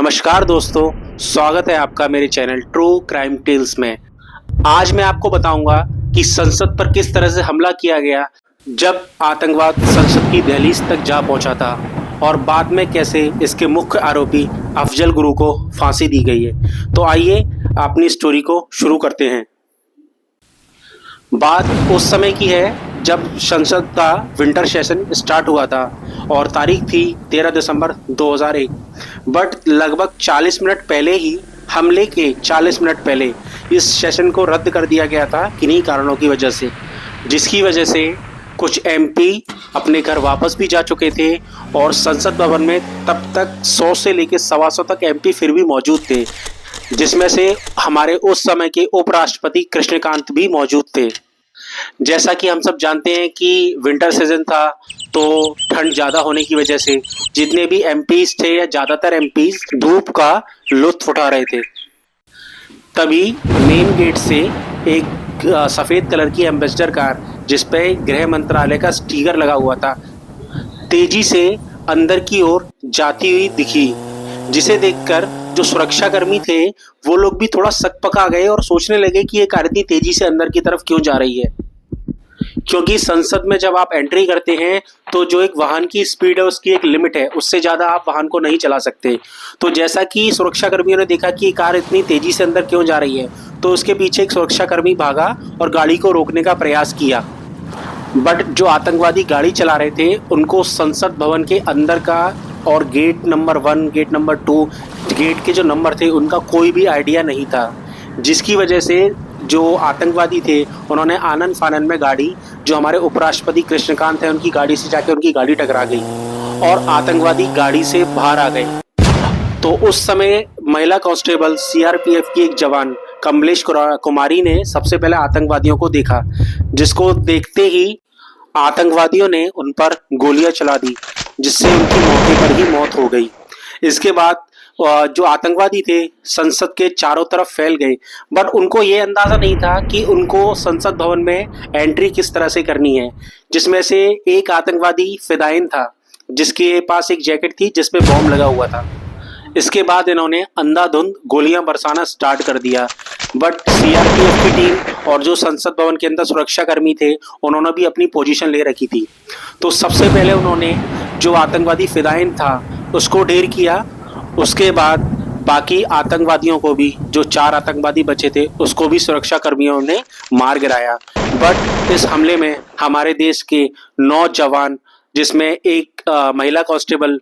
नमस्कार दोस्तों, स्वागत है आपका मेरे चैनल ट्रू क्राइम टेल्स में। आज मैं आपको बताऊंगा कि संसद पर किस तरह से हमला किया गया जब आतंकवाद संसद की दहलीज तक जा पहुंचा था और बाद में कैसे इसके मुख्य आरोपी अफजल गुरु को फांसी दी गई है। तो आइए अपनी स्टोरी को शुरू करते हैं। बात उस समय की है जब संसद का विंटर सेशन स्टार्ट हुआ था और तारीख थी 13 दिसंबर 2001। बट लगभग 40 मिनट पहले ही, हमले के 40 मिनट पहले इस सेशन को रद्द कर दिया गया था किन्हीं कारणों की वजह से, जिसकी वजह से कुछ एमपी अपने घर वापस भी जा चुके थे और संसद भवन में तब तक 100 से लेकर 125 तक एमपी फिर भी मौजूद थे, जिसमें से हमारे उस समय के उपराष्ट्रपति कृष्णकांत भी मौजूद थे। जैसा कि हम सब जानते हैं कि विंटर सीजन था तो ठंड ज़्यादा होने की वजह से जितने भी एमपीज थे या ज़्यादातर एमपीज धूप का लुत्फ उठा रहे थे। तभी मेन गेट से एक सफ़ेद कलर की एम्बेसडर कार, जिस पे गृह मंत्रालय का स्टिकर लगा हुआ था, तेजी से अंदर की ओर जाती हुई दिखी, जिसे देखकर जो सुरक्षाकर्मी थे वो लोग भी थोड़ा सकपका गए और सोचने लगे कि ये कार इतनी तेजी से अंदर की तरफ क्यों जा रही है। क्योंकि संसद में जब आप एंट्री करते हैं तो जो एक वाहन की स्पीड है उसकी एक लिमिट है, उससे ज़्यादा आप वाहन को नहीं चला सकते। तो जैसा कि सुरक्षाकर्मियों ने देखा कि कार इतनी तेजी से अंदर क्यों जा रही है, तो उसके पीछे एक सुरक्षाकर्मी भागा और गाड़ी को रोकने का प्रयास किया। बट जो आतंकवादी गाड़ी चला रहे थे उनको संसद भवन के अंदर का और gate number 1, gate number 2, gate के जो नंबर थे उनका कोई भी आइडिया नहीं था, जिसकी वजह से जो आतंकवादी थे उन्होंने आनन फानन में गाड़ी, जो हमारे उपराष्ट्रपति कृष्णकांत है उनकी गाड़ी से जाकर उनकी गाड़ी टकरा गई और आतंकवादी गाड़ी से बाहर आ गए। तो उस समय महिला कांस्टेबल सीआरपीएफ की एक जवान कमलेश कुमारी ने सबसे पहले आतंकवादियों को देखा, जिसको देखते ही आतंकवादियों ने उन पर गोलियां चला दी, जिससे उनकी मौके पर ही मौत हो गई। इसके बाद जो आतंकवादी थे संसद के चारों तरफ फैल गए, बट उनको ये अंदाजा नहीं था कि उनको संसद भवन में एंट्री किस तरह से करनी है। जिसमें से एक आतंकवादी फिदायिन था, जिसके पास एक जैकेट थी जिसपे बॉम्ब लगा हुआ था। इसके बाद इन्होंने अंधाधुंध गोलियां बरसाना स्टार्ट कर दिया। बट सीआरपीएफ की टीम और जो संसद भवन के अंदर सुरक्षाकर्मी थे उन्होंने भी अपनी पोजीशन ले रखी थी। तो सबसे पहले उन्होंने जो आतंकवादी फिदायिन था उसको ढेर किया। उसके बाद बाकी आतंकवादियों को भी, जो 4 आतंकवादी बचे थे उसको भी सुरक्षा कर्मियों ने मार गिराया। बट इस हमले में हमारे देश के 9 जवान, जिसमें एक महिला कांस्टेबल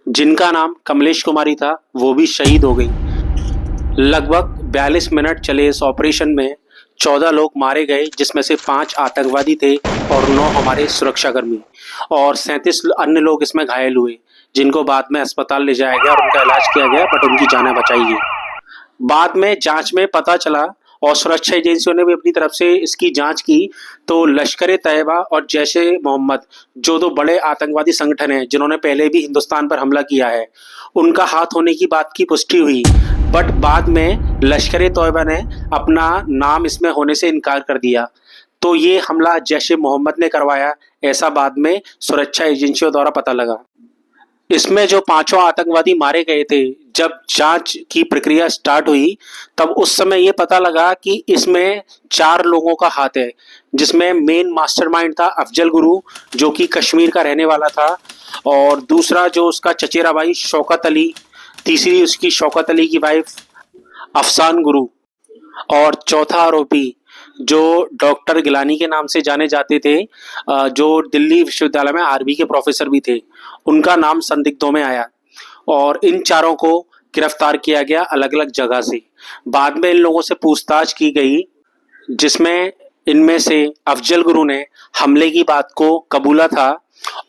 जिनका नाम कमलेश कुमारी था, वो भी शहीद हो गई। लगभग 42 मिनट चले इस ऑपरेशन में 14 लोग मारे गए, जिसमें से 5 आतंकवादी थे और 9 हमारे सुरक्षाकर्मी, और 37 अन्य लोग इसमें घायल हुए, जिनको बाद में अस्पताल ले जाया गया और उनका इलाज किया गया, बट उनकी जानें बचाई गई। बाद में जांच में पता चला और सुरक्षा एजेंसियों ने भी अपनी तरफ से इसकी जांच की, तो लश्कर ए तैयबा और जैश ए मोहम्मद, जो 2 बड़े आतंकवादी संगठन हैं जिन्होंने पहले भी हिंदुस्तान पर हमला किया है, उनका हाथ होने की बात की पुष्टि हुई। बट बाद में लश्कर ए तैयबा ने अपना नाम इसमें होने से इनकार कर दिया। तो ये हमला जैश ए मोहम्मद ने करवाया, ऐसा बाद में सुरक्षा एजेंसियों द्वारा पता लगा। इसमें जो 5 आतंकवादी मारे गए थे, जब जांच की प्रक्रिया स्टार्ट हुई तब उस समय ये पता लगा कि इसमें 4 लोगों का हाथ है, जिसमें मेन मास्टरमाइंड था अफजल गुरु, जो कि कश्मीर का रहने वाला था, और दूसरा जो उसका चचेरा भाई शौकत अली, तीसरी उसकी शौकत अली की वाइफ अफसान गुरु, और चौथा आरोपी जो डॉक्टर गिलानी के नाम से जाने जाते थे, जो दिल्ली विश्वविद्यालय में आरबी के प्रोफेसर भी थे, उनका नाम संदिग्धों में आया और इन 4 को गिरफ्तार किया गया अलग अलग जगह से। बाद में इन लोगों से पूछताछ की गई, जिसमें इनमें से अफजल गुरु ने हमले की बात को कबूला था,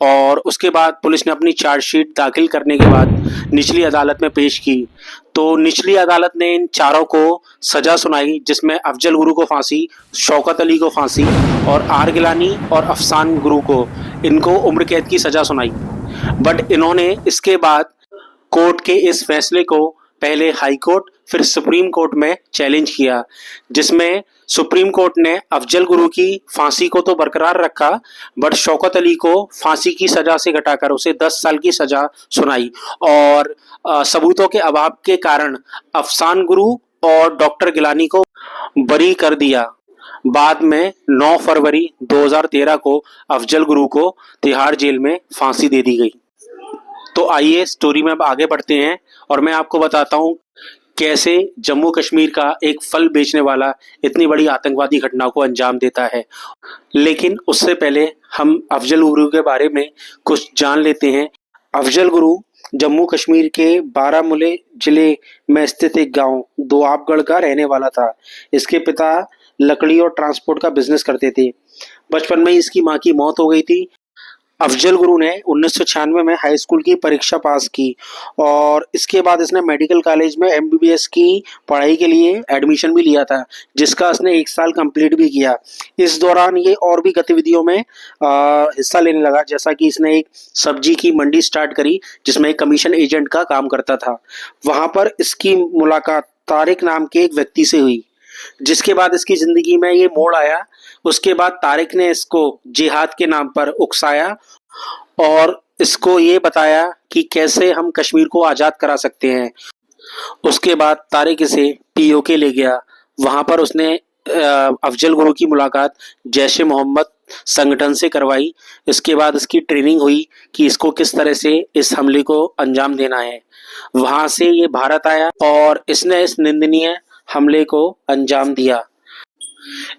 और उसके बाद पुलिस ने अपनी चार्जशीट दाखिल करने के बाद निचली अदालत में पेश की। तो निचली अदालत ने इन 4 को सजा सुनाई, जिसमें अफजल गुरु को फांसी, शौकत अली को फांसी और आर गिलानी और अफसान गुरु को, इनको उम्र कैद की सजा सुनाई। बट इन्होंने इसके बाद कोर्ट के इस फैसले को पहले हाई कोर्ट, फिर सुप्रीम कोर्ट में चैलेंज किया, जिसमें सुप्रीम कोर्ट ने अफजल गुरु की फांसी को तो बरकरार रखा, बट शौकत अली को फांसी की सजा से घटाकर उसे 10 साल की सजा सुनाई। और सबूतों के अभाव के कारण अफसान गुरु और डॉक्टर गिलानी को बरी कर दिया। बाद में 9 फरवरी 2013 को अफजल गुरु को तिहाड़ जेल में फांसी दे दी गई। तो आइए स्टोरी में अब आगे बढ़ते हैं और मैं आपको बताता हूँ कैसे जम्मू कश्मीर का एक फल बेचने वाला इतनी बड़ी आतंकवादी घटना को अंजाम देता है। लेकिन उससे पहले हम अफजल गुरु के बारे में कुछ जान लेते हैं। अफजल गुरु जम्मू कश्मीर के बारामूला जिले में स्थित एक गांव दोआबगढ़ का रहने वाला था। इसके पिता लकड़ी और ट्रांसपोर्ट का बिजनेस करते थे। बचपन में ही इसकी मां की मौत हो गई थी। अफजल गुरु ने 1996 में हाई स्कूल की परीक्षा पास की और इसके बाद इसने मेडिकल कॉलेज में एमबीबीएस की पढ़ाई के लिए एडमिशन भी लिया था, जिसका इसने 1 साल कंप्लीट भी किया। इस दौरान ये और भी गतिविधियों में हिस्सा लेने लगा, जैसा कि इसने एक सब्जी की मंडी स्टार्ट करी जिसमें एक कमीशन एजेंट का काम करता था। वहां पर इसकी मुलाकात तारिक नाम के एक व्यक्ति से हुई, जिसके बाद इसकी जिंदगी में ये मोड़ आया। उसके बाद तारिक ने इसको जिहाद के नाम पर उकसाया और इसको ये बताया कि कैसे हम कश्मीर को आज़ाद करा सकते हैं। उसके बाद तारिक इसे पीओके ले गया। वहाँ पर उसने अफजल गुरु की मुलाकात जैश ए मोहम्मद संगठन से करवाई। इसके बाद इसकी ट्रेनिंग हुई कि इसको किस तरह से इस हमले को अंजाम देना है। वहाँ से ये भारत आया और इसने इस निंदनीय हमले को अंजाम दिया।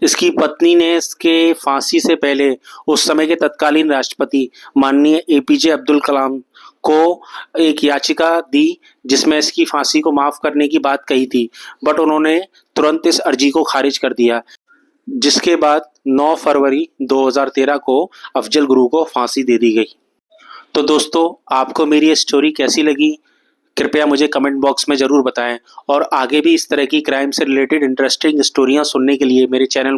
इसकी पत्नी ने इसके फांसी से पहले उस समय के तत्कालीन राष्ट्रपति माननीय एपीजे अब्दुल कलाम को एक याचिका दी, जिसमें इसकी फांसी को माफ करने की बात कही थी, बट उन्होंने तुरंत इस अर्जी को खारिज कर दिया। जिसके बाद 9 फरवरी 2013 को अफजल गुरु को फांसी दे दी गई। तो दोस्तों, आपको मेरी ये स्टोरी कैसी लगी कृपया मुझे कमेंट बॉक्स में ज़रूर बताएं और आगे भी इस तरह की क्राइम से रिलेटेड इंटरेस्टिंग स्टोरियां सुनने के लिए मेरे चैनल